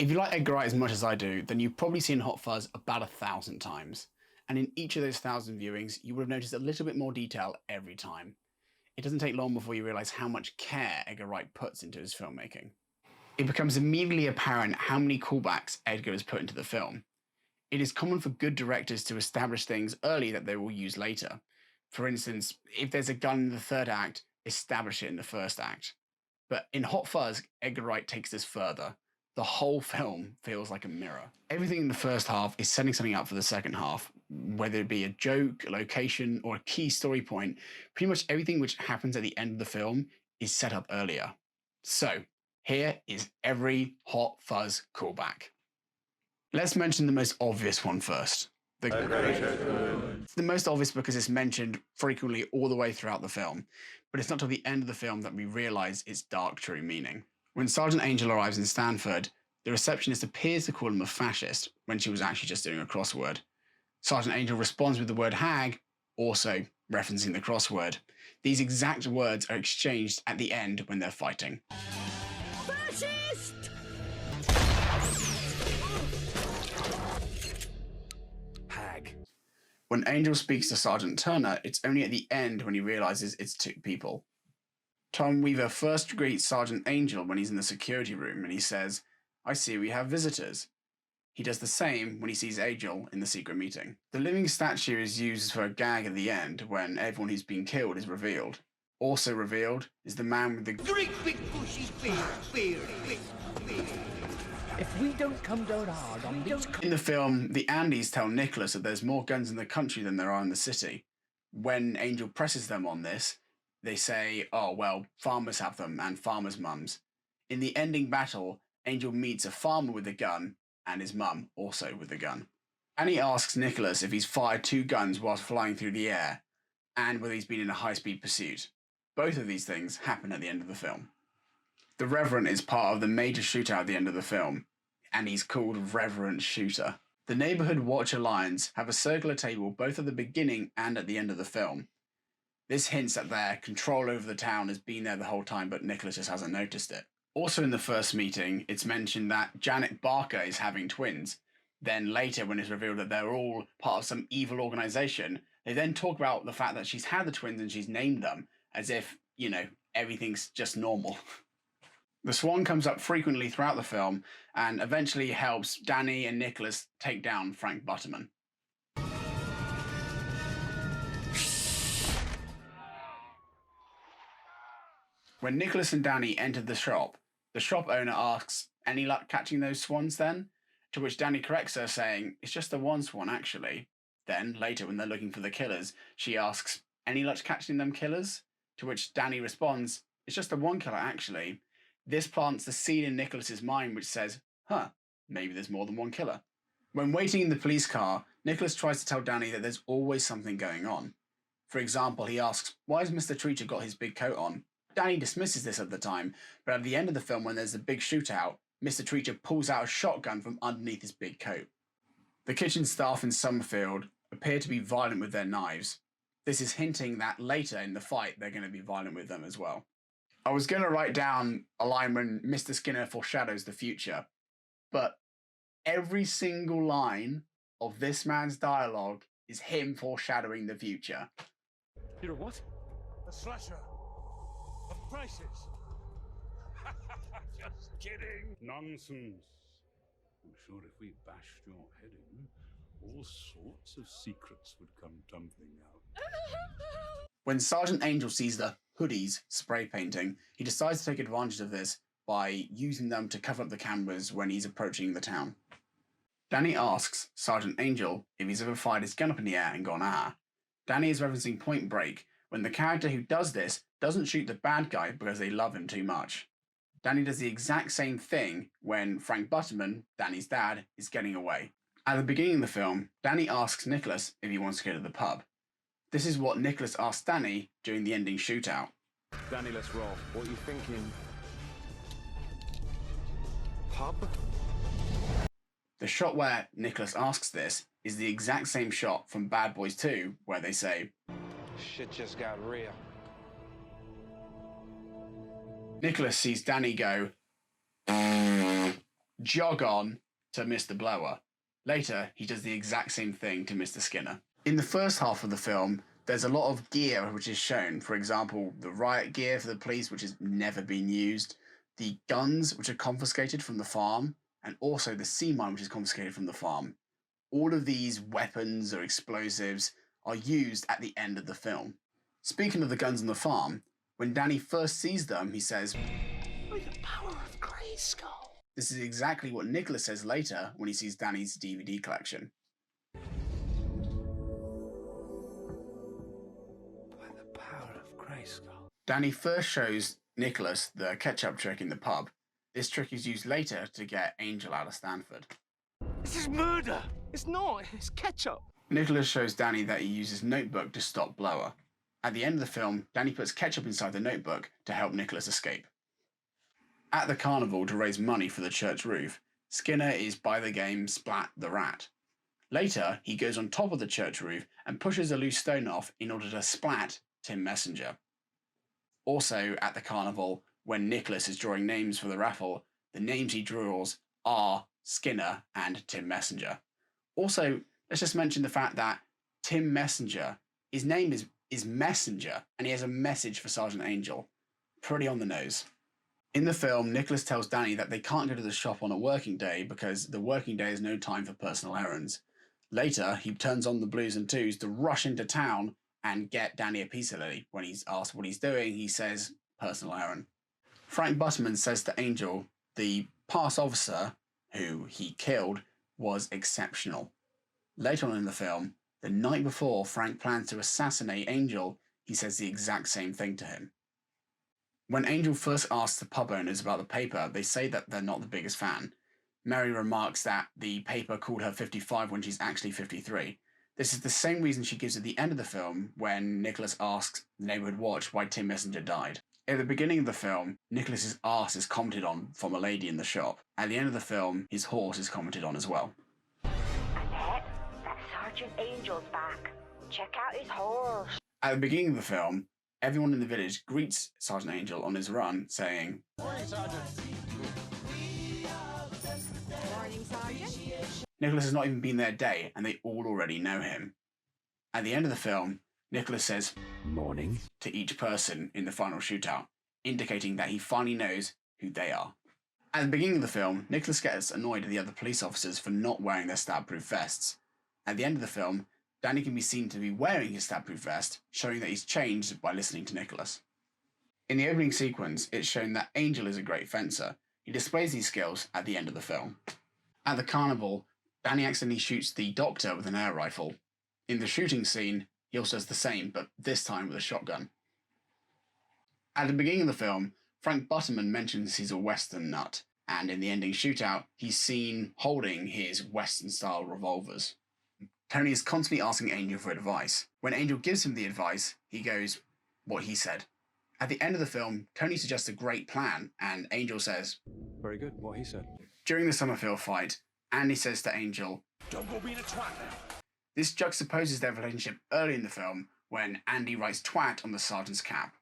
If you like Edgar Wright as much as I do, then you've probably seen Hot Fuzz about 1,000 times. And in each of those 1,000 viewings, you would have noticed a little bit more detail every time. It doesn't take long before you realise how much care Edgar Wright puts into his filmmaking. It becomes immediately apparent how many callbacks Edgar has put into the film. It is common for good directors to establish things early that they will use later. For instance, if there's a gun in the third act, establish it in the first act. But in Hot Fuzz, Edgar Wright takes this further. The whole film feels like a mirror. Everything in the first half is setting something up for the second half, whether it be a joke, a location, or a key story point. Pretty much everything which happens at the end of the film is set up earlier. So, here is every Hot Fuzz callback. Let's mention the most obvious one first. It's the most obvious because it's mentioned frequently all the way throughout the film, but it's not till the end of the film that we realise its dark true meaning. When Sergeant Angel arrives in Stanford, the receptionist appears to call him a fascist when she was actually just doing a crossword. Sergeant Angel responds with the word hag, also referencing the crossword. These exact words are exchanged at the end when they're fighting. Fascist! Hag. When Angel speaks to Sergeant Turner, it's only at the end when he realises it's two people. Tom Weaver first greets Sergeant Angel when he's in the security room and he says, "I see we have visitors." He does the same when he sees Angel in the secret meeting. The living statue is used for a gag at the end when everyone who's been killed is revealed. Also revealed is the man with the Great big bushy beard. If we don't come down hard on these... In the film, the Andes tell Nicholas that there's more guns in the country than there are in the city. When Angel presses them on this, they say, "Oh, well, farmers have them and farmers' mums." In the ending battle, Angel meets a farmer with a gun and his mum also with a gun. Annie asks Nicholas if he's fired 2 guns whilst flying through the air and whether he's been in a high-speed pursuit. Both of these things happen at the end of the film. The Reverend is part of the major shootout at the end of the film, and he's called Reverend Shooter. The Neighborhood Watch Alliance have a circular table both at the beginning and at the end of the film. This hints at their control over the town has been there the whole time, but Nicholas just hasn't noticed it. Also in the first meeting, it's mentioned that Janet Barker is having twins. Then later, when it's revealed that they're all part of some evil organization, they then talk about the fact that she's had the twins and she's named them, as if, you know, everything's just normal. The Swan comes up frequently throughout the film and eventually helps Danny and Nicholas take down Frank Butterman. When Nicholas and Danny enter the shop owner asks, "Any luck catching those swans then?" To which Danny corrects her, saying, "It's just the one swan, actually." Then, later when they're looking for the killers, she asks, "Any luck catching them killers?" To which Danny responds, "It's just the one killer, actually." This plants the seed in Nicholas's mind which says, maybe there's more than one killer. When waiting in the police car, Nicholas tries to tell Danny that there's always something going on. For example, he asks, "Why has Mr. Treacher got his big coat on?" Danny dismisses this at the time, but at the end of the film when there's a big shootout, Mr. Treacher pulls out a shotgun from underneath his big coat. The kitchen staff in Summerfield appear to be violent with their knives. This is hinting that later in the fight they're going to be violent with them as well. I was going to write down a line when Mr. Skinner foreshadows the future, but every single line of this man's dialogue is him foreshadowing the future. You're what? A slasher of prices. Just kidding. Nonsense. I'm sure if we bashed your head in, all sorts of secrets would come tumbling out. When Sergeant Angel sees the hoodies spray painting, he decides to take advantage of this by using them to cover up the cameras when he's approaching the town. Danny asks Sergeant Angel if he's ever fired his gun up in the air and gone "ah." Danny is referencing Point Break, when the character who does this doesn't shoot the bad guy because they love him too much. Danny does the exact same thing when Frank Butterman, Danny's dad, is getting away. At the beginning of the film, Danny asks Nicholas if he wants to go to the pub. This is what Nicholas asks Danny during the ending shootout. "Danny, let's roll. What are you thinking? Pub?" The shot where Nicholas asks this is the exact same shot from Bad Boys 2, where they say, "Shit just got real." Nicholas sees Danny go jog on to Mr. Blower. Later, he does the exact same thing to Mr. Skinner. In the first half of the film, there's a lot of gear which is shown. For example, the riot gear for the police, which has never been used, the guns which are confiscated from the farm, and also the sea mine which is confiscated from the farm. All of these weapons or explosives are used at the end of the film. Speaking of the guns on the farm, when Danny first sees them, he says, By the power of Grayskull. this is exactly what Nicholas says later when he sees Danny's DVD collection. By the power of Grayskull. Danny first shows Nicholas the ketchup trick in the pub. This trick is used later to get Angel out of Stanford. This is murder! It's not, it's ketchup. Nicholas shows Danny that he uses notebook to stop Blower. At the end of the film, Danny puts ketchup inside the notebook to help Nicholas escape. At the carnival to raise money for the church roof, Skinner is by the game Splat the Rat. Later, he goes on top of the church roof and pushes a loose stone off in order to splat Tim Messenger. Also at the carnival, when Nicholas is drawing names for the raffle, the names he draws are Skinner and Tim Messenger. Also, let's just mention the fact that Tim Messenger, his name is Messenger, and he has a message for Sergeant Angel. Pretty on the nose. In the film, Nicholas tells Danny that they can't go to the shop on a working day because the working day is no time for personal errands. Later, he turns on the blues and twos to rush into town and get Danny a pizza lily. When he's asked what he's doing, he says, personal errand. Frank Butterman says to Angel, the past officer who he killed was exceptional. Later on in the film, the night before Frank plans to assassinate Angel, he says the exact same thing to him. When Angel first asks the pub owners about the paper, they say that they're not the biggest fan. Mary remarks that the paper called her 55 when she's actually 53. This is the same reason she gives at the end of the film when Nicholas asks the neighborhood watch why Tim Messenger died. At the beginning of the film, Nicholas's arse is commented on from a lady in the shop. At the end of the film, his horse is commented on as well. Annette, that Sergeant Angel's back. Check out his horse. At the beginning of the film, everyone in the village greets Sergeant Angel on his run, saying, Morning, Sergeant. Morning, Sergeant. Nicholas has not even been there a day, and they all already know him. At the end of the film, Nicholas says, Morning. to each person in the final shootout, indicating that he finally knows who they are. At the beginning of the film, Nicholas gets annoyed at the other police officers for not wearing their stab-proof vests. At the end of the film, Danny can be seen to be wearing his stab-proof vest, showing that he's changed by listening to Nicholas. In the opening sequence, it's shown that Angel is a great fencer. He displays these skills at the end of the film. At the carnival, Danny accidentally shoots the doctor with an air rifle. In the shooting scene, he also does the same, but this time with a shotgun. At the beginning of the film, Frank Butterman mentions he's a Western nut, and in the ending shootout, he's seen holding his Western-style revolvers. Tony is constantly asking Angel for advice. When Angel gives him the advice, he goes, what he said. At the end of the film, Tony suggests a great plan, and Angel says, Very good, what he said. during the Summerfield fight, Andy says to Angel, Don't go being a twat now. this juxtaposes their relationship early in the film when Andy writes twat on the sergeant's cap.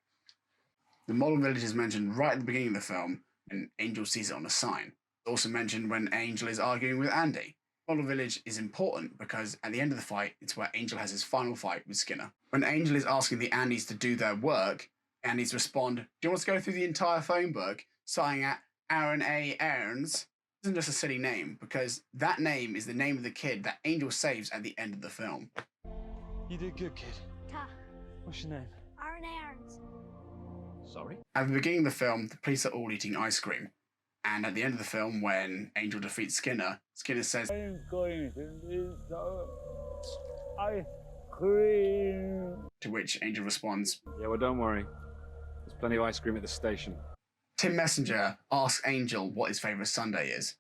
The model village is mentioned right at the beginning of the film, and Angel sees it on a sign. It's also mentioned when Angel is arguing with Andy. Model village is important because at the end of the fight, it's where Angel has his final fight with Skinner. When Angel is asking the Andys to do their work, Andys respond, do you want us to go through the entire phone book, starting at Aaron A. Aarons? It isn't just a silly name, because that name is the name of the kid that Angel saves at the end of the film. You did good, kid. Ta. What's your name? Aaron Aarons. Sorry? At the beginning of the film, the police are all eating ice cream. And at the end of the film, when Angel defeats Skinner, Skinner says, I'm going to eat the ice cream. to which Angel responds, Yeah, well, don't worry. There's plenty of ice cream at the station. Tim Messenger asks Angel what his favourite Sunday is.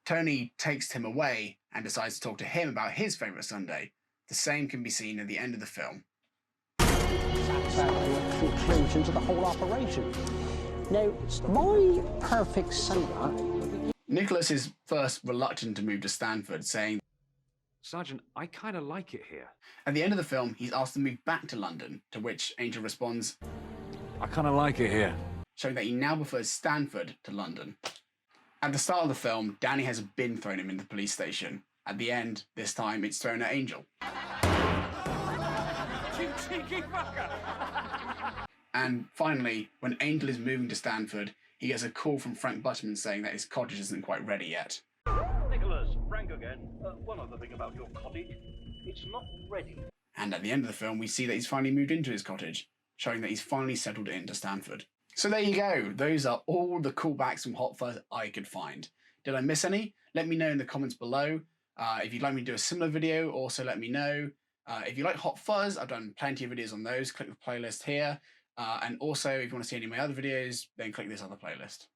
Tony takes Tim away and decides to talk to him about his favourite Sunday. The same can be seen at the end of the film. Satisfactory conclusion to the whole operation. Now, my perfect Sunday. Nicholas is first reluctant to move to Stanford, saying, Sergeant, I kind of like it here. at the end of the film, he's asked to move back to London, to which Angel responds, I kind of like it here. showing that he now prefers Stanford to London. At the start of the film, Danny has a bin thrown him in the police station. At the end, this time it's thrown at Angel. You cheeky fucker! And finally, when Angel is moving to Stanford, he gets a call from Frank Butterman saying that his cottage isn't quite ready yet. Nicholas, Frank again. One other thing about your cottage. It's not ready. And at the end of the film, we see that he's finally moved into his cottage, showing that he's finally settled into Stanford. So there you go. Those are all the callbacks from Hot Fuzz I could find. Did I miss any? Let me know in the comments below. If you'd like me to do a similar video, also let me know. If you like Hot Fuzz, I've done plenty of videos on those. Click the playlist here. And also, if you want to see any of my other videos, then click this other playlist.